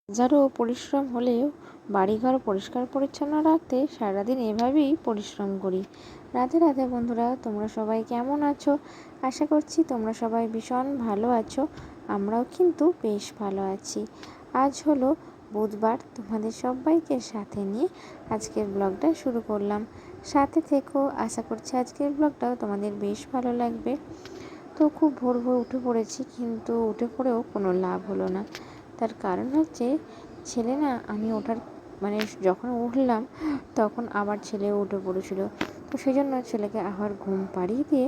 হাজারো পরিশ্রম হলেও বাড়িঘর পরিষ্কার পরিচ্ছন্ন রাখতে সারাদিন এভাবেই পরিশ্রম করি। রাধে রাধে বন্ধুরা, তোমরা সবাই কেমন আছো? আশা করছি তোমরা সবাই ভীষণ ভালো আছো। আমরাও কিন্তু বেশ ভালো আছি। আজ হলো বুধবার, তোমাদের সবাইকে সাথে নিয়ে আজকের ব্লগটা শুরু করলাম। সাথে থেকো, আশা করছি আজকের ব্লগটাও তোমাদের বেশ ভালো লাগবে। তো খুব ভোর ভোর উঠে পড়েছি, কিন্তু উঠে পড়েও কোনো লাভ হলো না। তার কারণ হচ্ছে ছেলে না, আমি ওঠার যখন উঠলাম তখন আবার ছেলেও উঠে পড়েছিল। তো সেই জন্য ছেলেকে আবার ঘুম পাড়িয়ে দিয়ে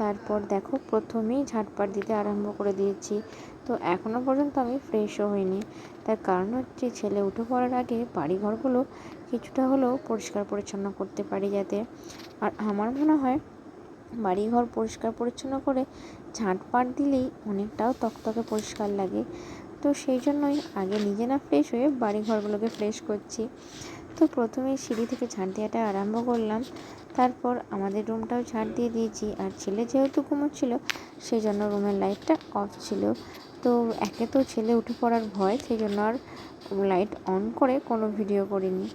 তারপর দেখো প্রথমেই ঝাঁটপাট দিতে আরম্ভ করে দিয়েছি। তো এখনও পর্যন্ত আমি ফ্রেশও হইনি। তার কারণ হচ্ছে ছেলে উঠে পড়ার আগে বাড়িঘরগুলো কিছুটা হলেও পরিষ্কার পরিচ্ছন্ন করতে পারি যাতে। আর আমার মনে হয় বাড়িঘর পরিষ্কার পরিচ্ছন্ন করে ঝাঁটপাট দিলেই অনেকটাও তকতকে পরিষ্কার লাগে। তো সেই জন্যই আগে নিজে না ফ্রেশ হয়ে বাড়িঘরগুলোকে ফ্রেশ করছি। তো প্রথমেই সিঁড়ি থেকে ঝাঁট দেওয়াটা আরম্ভ করলাম। তারপর আমাদের রুমটাও ঝাঁট দিয়ে দিয়েছি। আর ছেলে যেহেতু ঘুমোচ্ছিল সেই জন্য রুমের লাইটটা অফ ছিল। তো একে তো ছেলে উঠে পড়ার ভয়, সেই জন্য আর লাইট অন করে কোনো ভিডিও করিনি।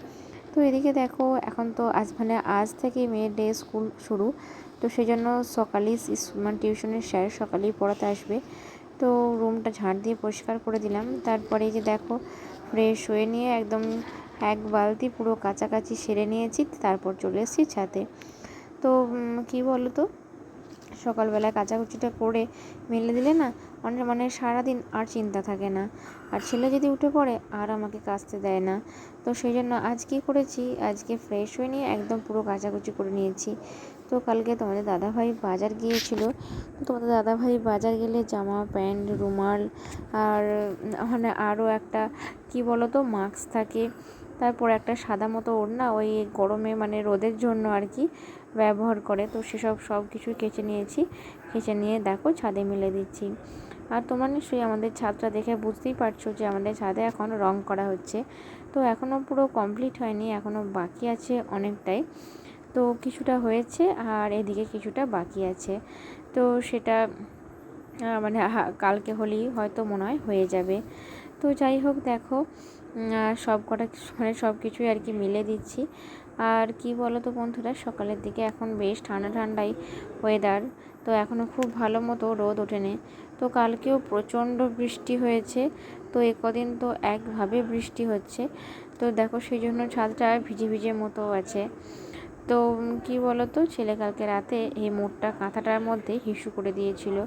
তো এদিকে দেখো এখন তো আজ থেকে মেয়ের ডে স্কুল শুরু। তো সেই জন্য সকালেই টিউশনের স্যার সকালেই পড়াতে আসবে। তো রুমটা ঝাঁট দিয়ে পরিষ্কার করে দিলাম। তারপরে যে দেখো ফ্রেশ হয়ে নিয়ে একদম এক বালতি পুরো কাছাকাছি সেরে নিয়েছি। তারপর চলে এসেছি ছাদে। তো কী বলো তো, সকালবেলা কাচাকুচিটা করে মেলে দিলে না সারাদিন আর চিন্তা থাকে না। আর ছেলে যদি উঠে পড়ে আর আমাকে কাচতে দেয় না। তো সেই জন্য আজ কী করেছি, আজকে ফ্রেশ হয়ে নিয়ে একদম পুরো কাচাকুচি করে নিয়েছি। তো কালকে তোমাদের দাদাভাই বাজার গিয়েছিল। তো তোমাদের দাদাভাই বাজার গেলে জামা প্যান্ট রুমাল আর আরও একটা কী বলো তো মাস্ক থাকে, তারপর একটা সাদা মতো ওড়না ওই গরমে রোদের জন্য আর কি ব্যবহার করে। তো সব কিছুই কেচে নিয়েছি। কেচে নিয়ে দেখো ছাদে মেলে দিচ্ছি। আর তোমরা নিশ্চয়ই আমাদের ছাদটা দেখে বুঝতেই পারছো যে আমাদের ছাদে এখন রং করা হচ্ছে। তো এখনও পুরো কমপ্লিট হয়নি, এখনও বাকি আছে অনেকটাই। তো কিছুটা হয়েছে আর এদিকে কিছুটা বাকি আছে। তো সেটা কালকে হলেই হয়তো মনে হয় হয়ে যাবে। তো যাই হোক দেখো সব কটা সব কিছুই আর কি মিলে দিচ্ছি। আর কি বলো তো বন্ধুরা, সকালের দিকে এখন বেশ ঠান্ডা ঠান্ডাই ওয়েদার। তো এখনও খুব ভালো মতো রোদ ওঠেনি। তো কালকেও প্রচণ্ড বৃষ্টি হয়েছে। তো কদিন তো একভাবে বৃষ্টি হচ্ছে। তো দেখো সেই জন্য ছাদটা ভিজে ভিজে মতো আছে। তো কি বলো তো, ছেলে কালকে রাতে এই মোটটা কাঁথাটার মধ্যে হিসু করে দিয়েছিল।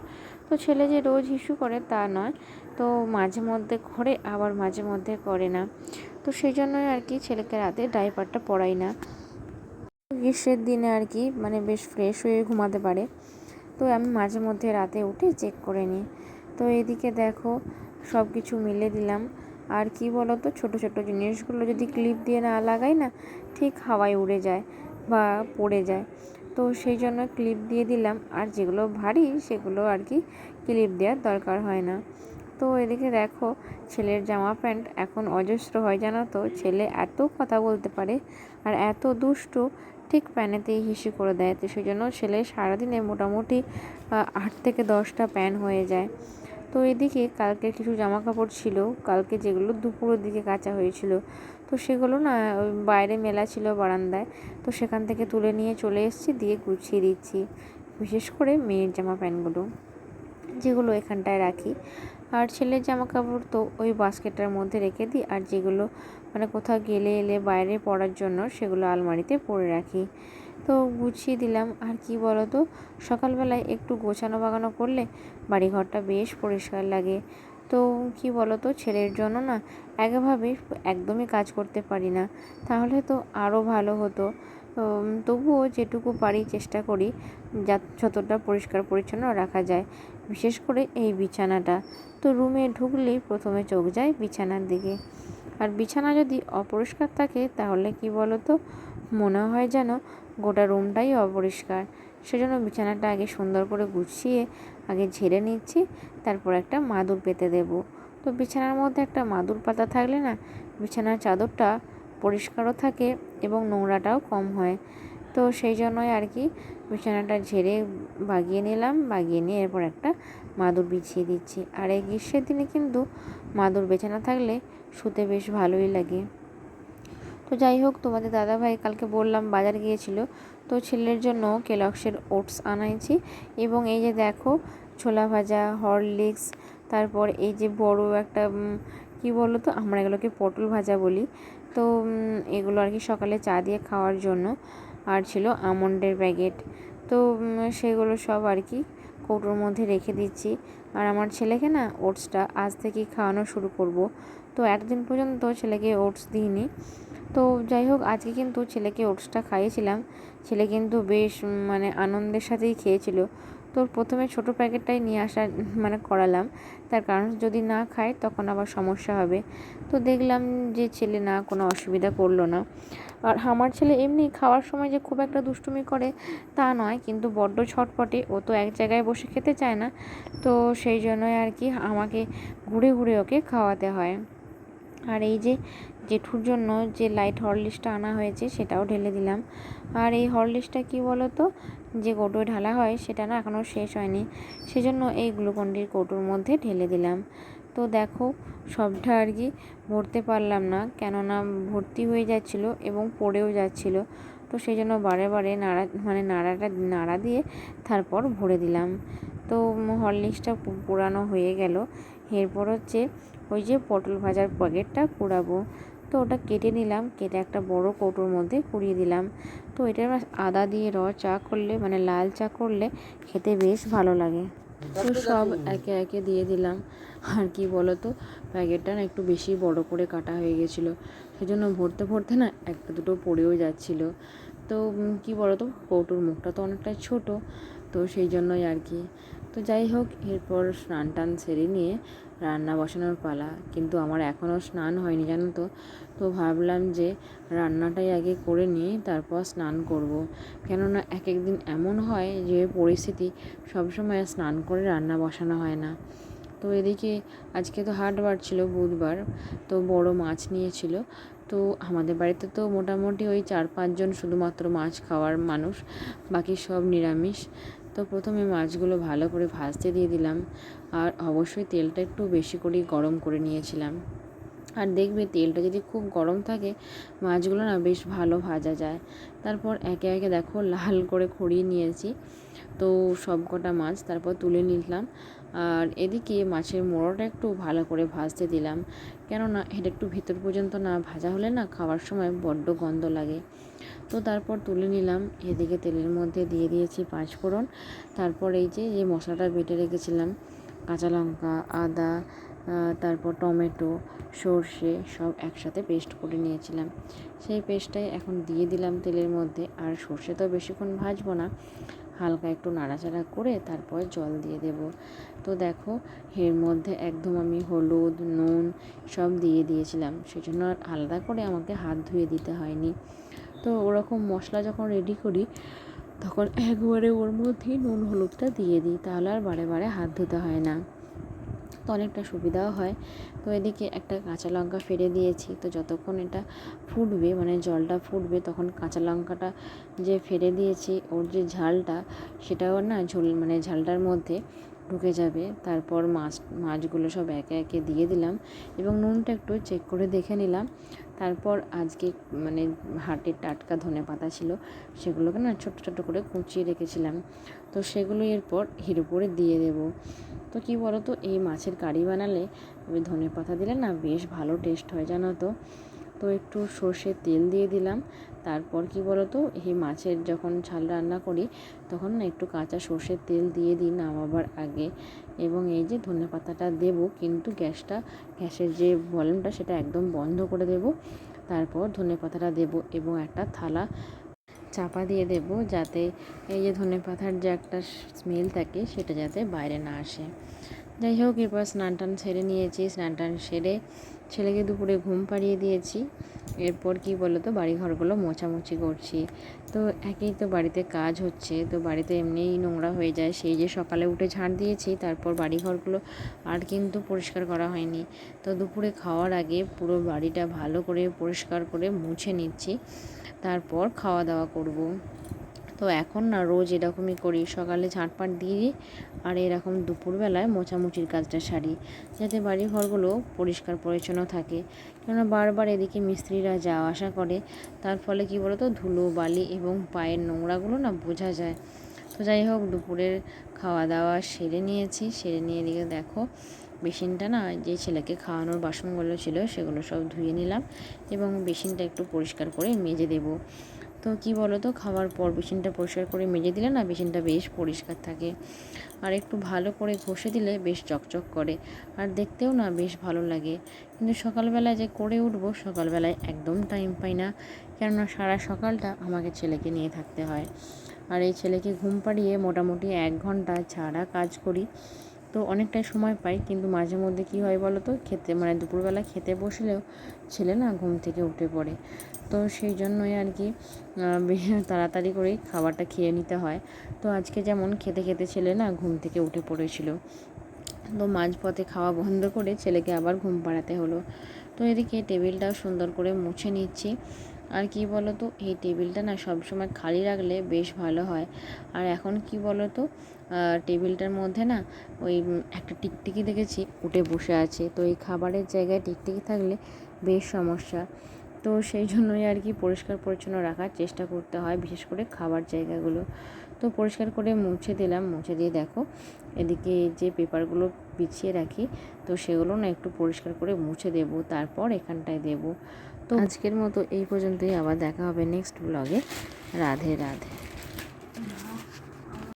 তো ছেলে যে রোজ হিসু করে তা নয়, তো মাঝে মধ্যে করে আবার মাঝে মধ্যে করে না। তো সেই জন্যই আর কি ছেলেকে রাতে ডাইপারটা পরাই না। গ্রীষ্মের দিনে আর কি বেশ ফ্রেশ হয়ে ঘুমাতে পারে। তো আমি মাঝে মধ্যে রাতে উঠে চেক করে নিই। তো এদিকে দেখো সব কিছু মিলে দিলাম। আর কি বলো তো, ছোটো ছোটো জিনিসগুলো যদি ক্লিপ দিয়ে না লাগাই না, ঠিক হাওয়ায় উড়ে যায় বা পড়ে যায়। তো সেই জন্য ক্লিপ দিয়ে দিলাম। আর যেগুলো ভারী সেগুলো আর কি ক্লিপ দেওয়ার দরকার হয় না। তো এদিকে দেখো ছেলের জামা প্যান্ট এখন অজস্র হয়, জানো তো। ছেলে এত কথা বলতে পারে আর এত দুষ্টু, ঠিক প্যানেতেই হিসু করে দেয়। তো সেই জন্য ছেলে সারাদিনে মোটামুটি 8 থেকে 10টা প্যান হয়ে যায়। তো এদিকে কালকে কিছু জামা কাপড় ছিল, কালকে যেগুলো দুপুরের দিকে কাচা হয়েছিল। তো সেগুলো না বাইরে মেলা ছিল বারান্দায়। তো সেখান থেকে তুলে নিয়ে চলে এসেছি, দিয়ে গুছিয়ে দিচ্ছি। বিশেষ করে মেয়ের জামা প্যান্টগুলো যেগুলো এখানটায় রাখি। আর ছেলের জামা কাপড় তো ওই বাস্কেটটার মধ্যে রেখে দিই। আর যেগুলো কোথাও গেলে এলে বাইরে পরার জন্য সেগুলো আলমারিতে পরে রাখি। তো গুছিয়ে দিলাম। আর কি বলো তো, সকালবেলায় একটু গোছানো বাগানো করলে বাড়িঘরটা বেশ পরিষ্কার লাগে। তো কি বলো তো, ছেলের জন্য না একদমই কাজ করতে পারি না, তাহলে তো আরও ভালো হতো। তবুও যেটুকু পারি চেষ্টা করি যতটা পরিষ্কার পরিচ্ছন্ন রাখা যায়। বিশেষ করে এই বিছানাটা, তো রুমে ঢুকলেই প্রথমে চোখ যায় বিছানার দিকে। আর বিছানা যদি অপরিষ্কার থাকে তাহলে কি বলো তো, মনে হয় যেন গোটা রুমটাই অপরিষ্কার। সেজন্য বিছানাটা আগে সুন্দর করে গুছিয়ে আগে ঝেড়ে নিচ্ছি, তারপর একটা মাদুর পেতে দেব। তো বিছানার মধ্যে একটা মাদুর পাতা থাকলে না বিছানার চাদরটা পরিষ্কারও থাকে এবং নোংরাটাও কম হয়। তো সেই জন্যই আর কি বিছানাটা ঝেড়ে বাগিয়ে নিলাম, বাগিয়ে নিয়ে এরপর একটা মাদুর বিছিয়ে দিচ্ছি। আর এই গ্রীষ্মের দিনে কিন্তু মাদুর বিছানা থাকলে শুতে বেশ ভালোই লাগে। তো যাই হোক, তোমাদের দাদাভাই কালকে বললাম বাজার গিয়েছিল, তো ছেলের জন্য কেলগসের ওটস আনাইছি। এবং এই যে দেখো, ছোলা ভাজা, হরলিক্স, তারপর এই যে বড় একটা কি বলো তো, আমরা এগুলোকে পটল ভাজা বলি। তো এগুলো আর কি সকালে চা দিয়ে খাওয়ার জন্য। আর ছিল আমন্ডের প্যাকেট। তো সেগুলো সব আর কি কৌটোর মধ্যে রেখে দিচ্ছি। আর আমার ছেলেকে না ওটসটা আজ থেকেই খাওয়ানো শুরু করব। তো এতদিন পর্যন্ত ছেলেকে ওটস দিইনি। তো যাই হোক, আজকে কিন্তু ছেলেকে ওটসটা খাইয়েছিলাম। ছেলে কিন্তু বেশ মানে আনন্দের সাথেই খেয়েছিল। তো প্রথমে ছোটো প্যাকেটটাই নিয়ে আসা মানে করালাম, তার কারণ যদি না খায় তখন আবার সমস্যা হবে। তো দেখলাম যে ছেলে না কোনো অসুবিধা করলো না। আর আমার ছেলে এমনি খাওয়ার সময় যে খুব একটা দুষ্টুমি করে তা নয়, কিন্তু বড্ড ছটপটে, ও তো এক জায়গায় বসে খেতে চায় না। তো সেই জন্যই আর কি আমাকে ঘুরে ঘুরে ওকে খাওয়াতে হয়। আর এই যে জেঠুর জন্য যে লাইট হরলিক্সটা আনা হয়েছে সেটাও ঢেলে দিলাম। আর এই হরলিক্সটা কি বলো তো, যে কৌটোয় ঢালা হয় সেটা না এখনও শেষ হয়নি, সেজন্য এই গ্লুকন্ডির কৌটোর মধ্যে ঢেলে দিলাম। তো দেখো, সবটা আর কি ভরতে পারলাম না, কেননা ভর্তি হয়ে যাচ্ছিল এবং পড়েও যাচ্ছিল। তো সেই জন্য বারে বারে নাড়া দিয়ে তারপর ভরে দিলাম। তো হরলিক্সটা পুরানো হয়ে গেল। এরপর হচ্ছে ওই যে পটল ভাজার প্যাকেটটা কুড়াবো। তো ওটা কেটে নিলাম, কেটে একটা বড় কৌটোর মধ্যে কুড়িয়ে দিলাম। তো এটা আদা দিয়ে চা করলে মানে লাল চা করলে খেতে বেশ ভালো লাগে। তো সব একে একে দিয়ে দিলাম। আর কি বলো তো, প্যাকেটটা না একটু বেশি বড় করে কাটা হয়ে গেছিলো, সেজন্য ভরতে ভরতে না একটা দুটো পড়েও যাচ্ছিলো। তো কি বলো তো, কৌটোর মুখটা তো অনেকটাই ছোট, তো সেই জন্যই আর কি। তো যাই হোক, এরপর স্নান টান সেরে নিয়ে রান্না বসানোর পালা। কিন্তু আমার এখনও স্নান হয়নি জানো তো। তো ভাবলাম যে রান্নাটাই আগে করে নিয়ে তারপর স্নান করব। কেননা এক এক দিন এমন হয় যে পরিস্থিতি সবসময় স্নান করে রান্না বসানো হয় না। তো এদিকে আজকে তো হাটবার ছিল, বুধবার, তো বড় মাছ নিয়েছিল। তো আমাদের বাড়িতে তো মোটামুটি ওই 4-5 জন শুধুমাত্র মাছ খাওয়ার মানুষ, বাকি সব নিরামিষ। তো প্রথমে মাছগুলো ভালো করে ভাজতে দিয়ে দিলাম। আর অবশ্যই তেলটা একটু বেশি করেই গরম করে নিয়েছিলাম। আর দেখবে তেলটা যদি খুব গরম থাকে, মাছগুলো না বেশ ভালো ভাজা যায়। তারপর একে একে দেখো লাল করে খড়িয়ে নিয়েছি তো সব কটা মাছ, তারপর তুলে নিলাম। আর এদিকে মাছের মোড়াটা একটু ভালো করে ভাজতে দিলাম, কেননা এটা একটু ভিতর পর্যন্ত না ভাজা হলে না খাওয়ার সময় বড্ড গন্ধ লাগে। তো তারপর তুলে নিলাম। এদিকে তেলের মধ্যে দিয়ে দিয়েছি 5 ফোড়ন। তারপর এই যে মশলাটা বেটে রেখেছিলাম, কাঁচা লঙ্কা, আদা, তারপর টমেটো, সর্ষে সব একসাথে পেস্ট করে নিয়েছিলাম, সেই পেস্টটাই এখন দিয়ে দিলাম তেলের মধ্যে। আর সর্ষে তো বেশিক্ষণ ভাজবো না, হালকা একটু নাড়াচাড়া করে তারপর জল দিয়ে দেব। তো দেখো, এর মধ্যে একদম আমি হলুদ, নুন সব দিয়ে দিয়েছিলাম, সেজন্য আর আলাদা করে আমাকে হাত ধুয়ে দিতে হয়নি। তো ওরকম মশলা যখন রেডি করি তখন একবারে ওর মধ্যেই নুন হলুদটা দিয়ে দিই, তাহলে আর বারে বারে হাত ধুতে হয় না, তো অনেকটা সুবিধাও হয়। তো এদিকে একটা কাঁচা লঙ্কা ফেলে দিয়েছি। তো যতক্ষণ এটা ফুটবে মানে জলটা ফুটবে, তখন কাঁচা লঙ্কাটা যে ফেলে দিয়েছি ওর যে ঝালটা, সেটাও না মানে ঝালটার মধ্যে ঢুকে যাবে। তারপর মাছগুলো সব একে একে দিয়ে দিলাম এবং নুনটা একটু চেক করে দেখে নিলাম। তারপর আজকে মানে হাটের টাটকা ধনেপাতা ছিল, সেগুলোকে না ছোট ছোট করে কুচিয়ে রেখেছিলাম, তো সেগুলো এরপর এর উপরে দিয়ে দেবো। তো কী বলো তো, এই মাছের কারি বানালে ধনেপাতা দিলে না বেশ ভালো টেস্ট হয় জানো তো। তো একটু সর্ষের তেল দিয়ে দিলাম। তারপর কি বলো তো, এই মাছের যখন ঝাল রান্না করি তখন না একটু কাঁচা সর্ষের তেল দিয়ে দিই নামাবার আগে। এবং এই যে ধনেপাতাটা দেবো, কিন্তু গ্যাসের যে ভলিউমটা সেটা একদম বন্ধ করে দেব। তারপর ধনেপাতাটা দেবো এবং একটা থালা চাপা দিয়ে দেব, যাতে এই যে ধনেপাতার যে একটা স্মেল থাকে সেটা যাতে বাইরে না আসে। যাই হোক, এরপর স্নান টান সেরে নিয়েছি। স্নান টান সেরে ছেলেকে দুপুরে ঘুম পাড়িয়ে দিয়েছি। এরপর কি বলো তো, বাড়িঘরগুলো মোছামুছি করছি। তো একেই তো বাড়িতে কাজ হচ্ছে, তো বাড়িতে এমনিই নোংরা হয়ে যায়। সেই যে সকালে উঠে ঝাড় দিয়েছি, তারপর বাড়িঘরগুলো আর কিন্তু পরিষ্কার করা হয়নি। তো দুপুরে খাওয়ার আগে পুরো বাড়িটা ভালো করে পরিষ্কার করে মুছে নিচ্ছি, তারপর খাওয়া দাওয়া করব। তো এখন না রোজ এরকমই করি, সকালে ঝাঁটপাট দিয়ে আর এরকম দুপুরবেলায় মোছামুছির কাজটা সারি, যাতে বাড়ি ঘরগুলো পরিষ্কার পরিচ্ছন্ন থাকে। কেননা বারবার এদিকে মিস্ত্রিরা যাওয়া আসা করে, তার ফলে কি বলতো, ধুলো বালি এবং পায়ের নোংরাগুলো না বোঝা যায়। তো যাই হোক, দুপুরের খাওয়া দাওয়া সেরে নিয়েছি। সেরে নিয়ে এদিকে দেখো, বেসিনটা না, যে ছেলেকে খাওয়ানোর বাসনগুলো ছিল সেগুলো সব ধুয়ে নিলাম এবং বেসিনটা একটু পরিষ্কার করে মেজে দেবো। তো কি বলো তো, খাওয়ার পর বেসিনটা পরিষ্কার করে মেজে দিলে না বেসিনটা বেশ পরিষ্কার থাকে, আর একটু ভালো করে ঘষে দিলে বেশ চকচক করে, আর দেখতেও না বেশ ভালো লাগে। কিন্তু সকালবেলায় যে করে উঠবো, সকালবেলায় একদম টাইম পাই না, কেননা সারা সকালটা আমাকে ছেলেকে নিয়ে থাকতে হয়। আর এই ছেলেকে ঘুম পাড়িয়ে মোটামুটি 1 ঘন্টা ছাড়া কাজ করি, তো অনেকটাই সময় পাই। কিন্তু মাঝে মধ্যে কী হয় বলো তো, দুপুরবেলা খেতে বসলেও ছেলে না ঘুম থেকে উঠে পড়ে। তো সেই জন্যই আর কি তাড়াতাড়ি করেই খাবারটা খেয়ে নিতে হয়। তো আজকে যেমন খেতে খেতে ছেলে না ঘুম থেকে উঠে পড়েছিল, তো মাঝপথে খাওয়া বন্ধ করে ছেলেকে আবার ঘুম পাড়াতে হলো। তো এদিকে টেবিলটাও সুন্দর করে মুছে নিচ্ছি। আর কি বলো তো, এই টেবিলটা না সবসময় খালি রাখলে বেশ ভালো হয়। আর এখন কি বলো তো, টেবিলটার মধ্যে না ওই একটা টিকটিকি দেখেছি উঠে বসে আছে। তো এই খাবারের জায়গায় টিকটিকি থাকলে বেশ সমস্যা। তো সেই জন্যই আর কি পরিষ্কার পরিচ্ছন্ন রাখার চেষ্টা করতে হয়, বিশেষ করে খাবার জায়গাগুলো। তো পরিষ্কার করে মুছে দিলাম। মুছে দিয়ে দেখো, এদিকে যে পেপারগুলো বিছিয়ে রাখি, তো সেগুলো না একটু পরিষ্কার করে মুছে দেব, তারপর এখানটায় দেব। তো আজকের মতো এই পর্যন্তই, আবার দেখা হবে নেক্সট ব্লগে। রাধে রাধে।